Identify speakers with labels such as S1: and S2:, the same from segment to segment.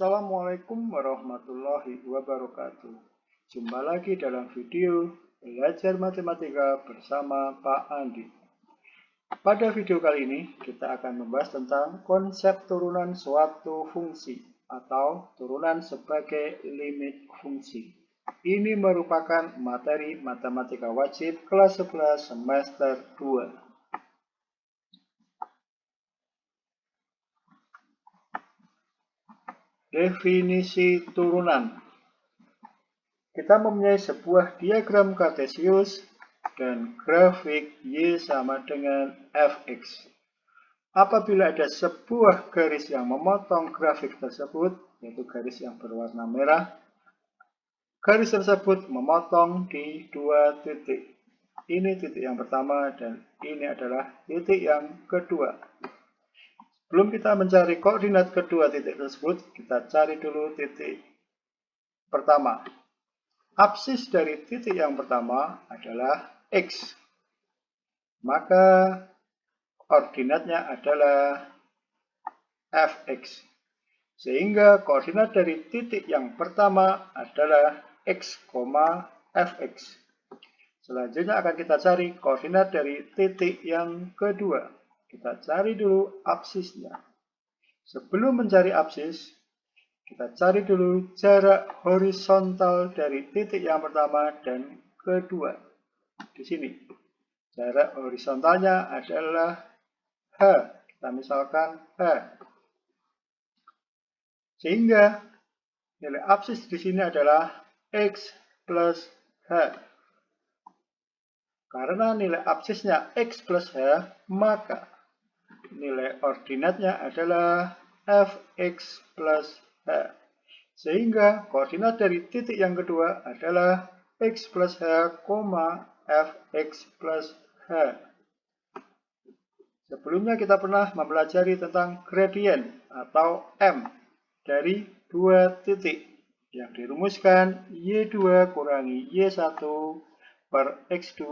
S1: Assalamualaikum warahmatullahi wabarakatuh. Jumpa lagi dalam video belajar matematika bersama Pak Andi. Pada video kali ini kita akan membahas tentang konsep turunan suatu fungsi atau turunan sebagai limit fungsi. Ini merupakan materi matematika wajib kelas 11 semester 2. Definisi turunan. Kita mempunyai sebuah diagram kartesius dan grafik Y sama dengan Fx. Apabila ada sebuah garis yang memotong grafik tersebut, yaitu garis yang berwarna merah, garis tersebut memotong di dua titik. Ini titik yang pertama dan ini adalah titik yang kedua. Sebelum kita mencari koordinat kedua titik tersebut, kita cari dulu titik pertama. Absis dari titik yang pertama adalah X. Maka koordinatnya adalah Fx. Sehingga koordinat dari titik yang pertama adalah X, Fx. Selanjutnya akan kita cari koordinat dari titik yang kedua. Kita cari dulu absisnya. Sebelum mencari absis, kita cari dulu jarak horizontal dari titik yang pertama dan kedua. Di sini, jarak horizontalnya adalah H. Kita misalkan H. Sehingga nilai absis di sini adalah X plus H. Karena nilai absisnya X plus H, maka nilai ordinatnya adalah Fx plus H. Sehingga koordinat dari titik yang kedua adalah X plus H, Fx plus H. Sebelumnya kita pernah mempelajari tentang gradien atau M dari dua titik yang dirumuskan Y2 kurangi Y1 per X2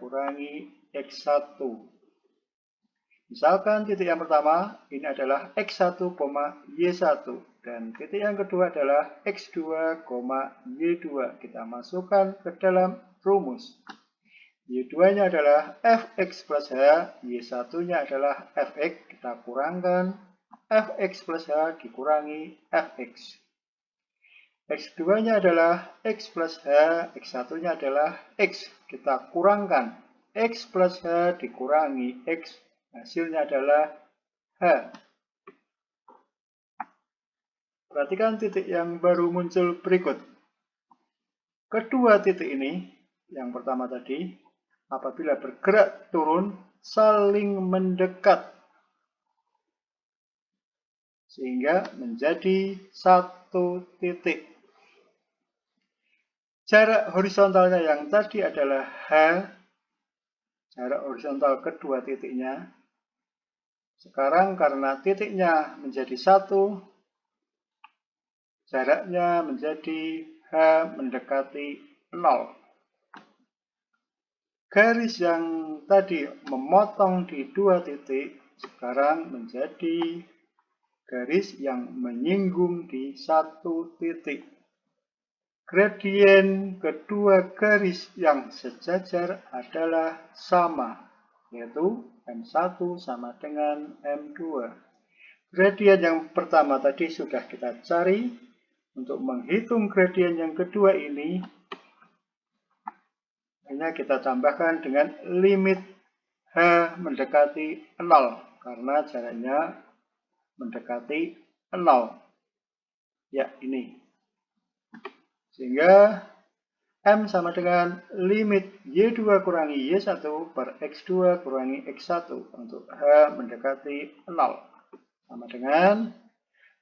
S1: kurangi X1. Misalkan titik yang pertama ini adalah X1, Y1 dan titik yang kedua adalah X2, Y2. Kita masukkan ke dalam rumus. Y2-nya adalah Fx plus H, Y1-nya adalah Fx. Kita kurangkan Fx plus H dikurangi Fx. X2-nya adalah X plus H, X1-nya adalah X. Kita kurangkan X plus H dikurangi X. Hasilnya adalah H. Perhatikan titik yang baru muncul berikut. Kedua titik ini, yang pertama tadi, apabila bergerak turun, saling mendekat. Sehingga menjadi satu titik. Jarak horizontalnya yang tadi adalah H. Jarak horizontal kedua titiknya. Sekarang karena titiknya menjadi satu, jaraknya menjadi H mendekati 0. Garis yang tadi memotong di dua titik, sekarang menjadi garis yang menyinggung di satu titik. Gradien kedua garis yang sejajar adalah sama, yaitu M1 sama dengan M2. Gradien yang pertama tadi sudah kita cari. Untuk menghitung gradien yang kedua ini, hanya kita tambahkan dengan limit H mendekati 0, karena jaraknya mendekati 0. Ya, ini. Sehingga M sama dengan limit Y2 kurangi Y1 per X2 kurangi X1 untuk H mendekati 0. Sama dengan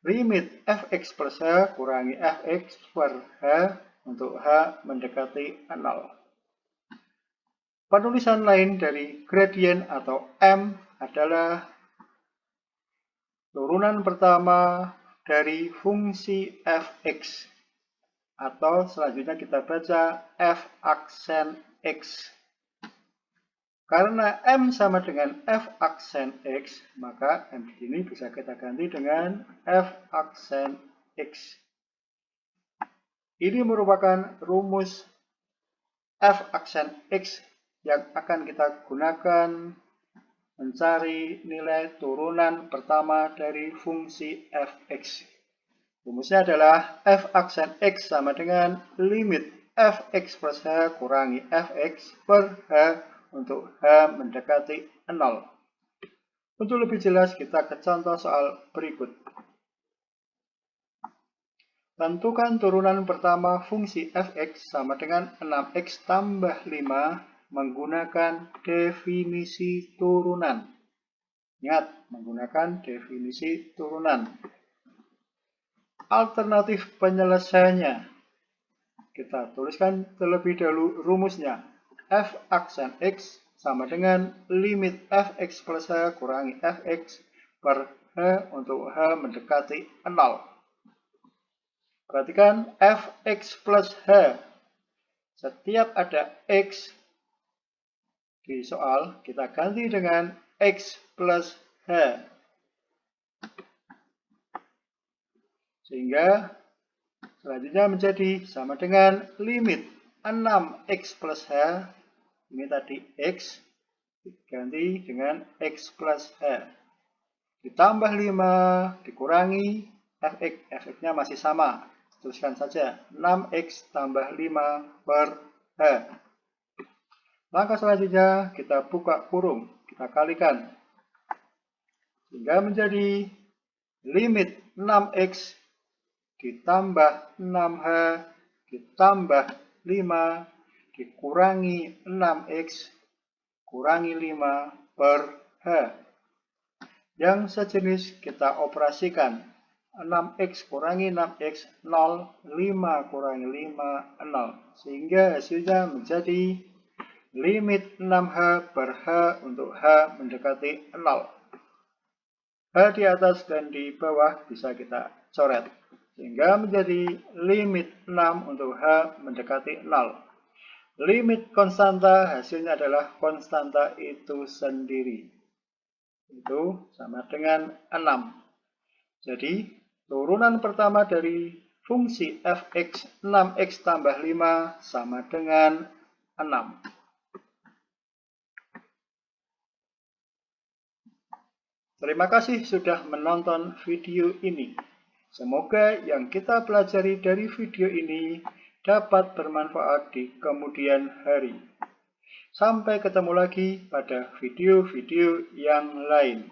S1: limit Fx plus H kurangi Fx per H untuk H mendekati 0. Penulisan lain dari gradien atau M adalah turunan pertama dari fungsi Fx. Atau selanjutnya kita baca F aksen X. Karena M sama dengan F aksen X, maka M di sini bisa kita ganti dengan F aksen X. Ini merupakan rumus f aksen X yang akan kita gunakan mencari nilai turunan pertama dari fungsi fx. Rumusnya adalah f aksen X sama dengan limit fx plus h kurangi fx per h untuk h mendekati 0. Untuk lebih jelas kita ke contoh soal berikut. Tentukan turunan pertama fungsi fx sama dengan 6x tambah 5 menggunakan definisi turunan. Ingat, menggunakan definisi turunan. Alternatif penyelesaiannya. Kita tuliskan terlebih dahulu rumusnya. F aksen X sama dengan limit fx plus h kurangi fx per h untuk h mendekati 0. Perhatikan fx plus h. Setiap ada x di soal, kita ganti dengan x plus h. Sehingga selanjutnya menjadi sama dengan limit 6x plus h. Ini tadi x diganti dengan x plus h. Ditambah 5 dikurangi fx. Fx-nya masih sama. Tuliskan saja 6x tambah 5 per h. Langkah selanjutnya kita buka kurung, kita kalikan. Sehingga menjadi limit 6x ditambah 6h ditambah 5 dikurangi 6x kurangi 5 per h. Yang sejenis kita operasikan. 6x kurangi 6x 0, 5 kurangi 5 0. Sehingga hasilnya menjadi limit 6h per h untuk h mendekati 0. H di atas dan di bawah bisa kita coret. Sehingga menjadi limit 6 untuk h mendekati 0. Limit konstanta hasilnya adalah konstanta itu sendiri. Itu sama dengan 6. Jadi turunan pertama dari fungsi fx 6x tambah 5 sama dengan 6. Terima kasih sudah menonton video ini. Semoga yang kita pelajari dari video ini dapat bermanfaat di kemudian hari. Sampai ketemu lagi pada video-video yang lain.